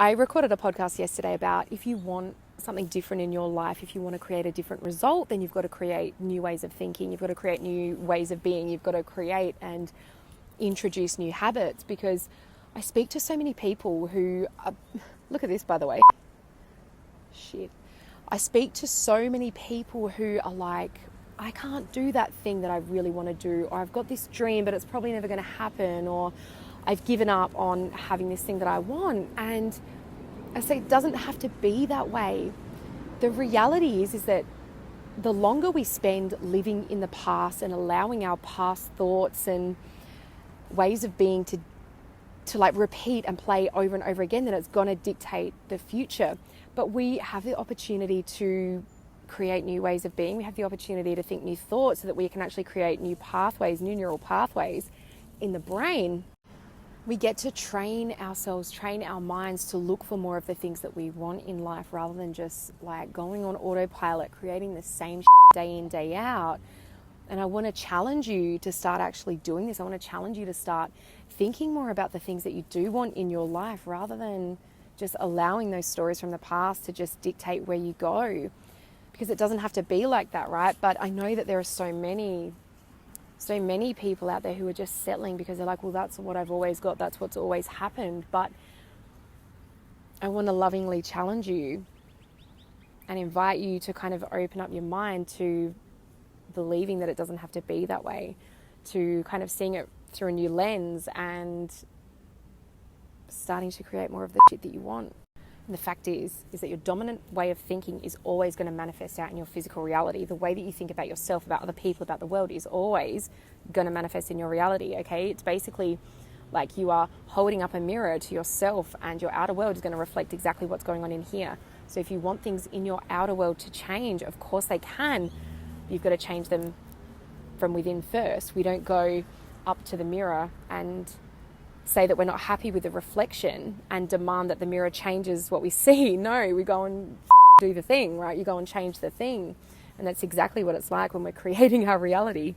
I recorded a podcast yesterday about if you want something different in your life, if you want to create a different result, then you've got to create new ways of thinking, you've got to create new ways of being, you've got to create and introduce new habits. Because I speak to so many people who are, look at this, by the way. I speak to so many people who are like, I can't do that thing that I really want to do, or I've got this dream, but it's probably never going to happen, or I've given up on having this thing that I want. And I say it doesn't have to be that way. The reality is that the longer we spend living in the past and allowing our past thoughts and ways of being to like repeat and play over and over again, then it's going to dictate the future. But we have the opportunity to create new ways of being. We have the opportunity to think new thoughts so that we can actually create new pathways, new neural pathways in the brain. We get to train ourselves, train our minds to look for more of the things that we want in life, rather than just like going on autopilot, creating the same day in, day out. And I want to challenge you to start actually doing this. I want to challenge you to start thinking more about the things that you do want in your life, rather than just allowing those stories from the past to just dictate where you go. Because it doesn't have to be like that, right? But I know that there are so many people out there who are just settling because they're like, well, that's what I've always got, that's what's always happened. But I want to lovingly challenge you and invite you to kind of open up your mind to believing that it doesn't have to be that way, to kind of seeing it through a new lens and starting to create more of the shit that you want. And the fact is that your dominant way of thinking is always going to manifest out in your physical reality. The way that you think about yourself, about other people, about the world is always going to manifest in your reality, okay? It's basically like you are holding up a mirror to yourself, and your outer world is going to reflect exactly what's going on in here. So if you want things in your outer world to change, of course they can. You've got to change them from within first. We don't go up to the mirror and say that we're not happy with the reflection and demand that the mirror changes what we see. No, we go and do the thing, right? You go and change the thing. And that's exactly what it's like when we're creating our reality.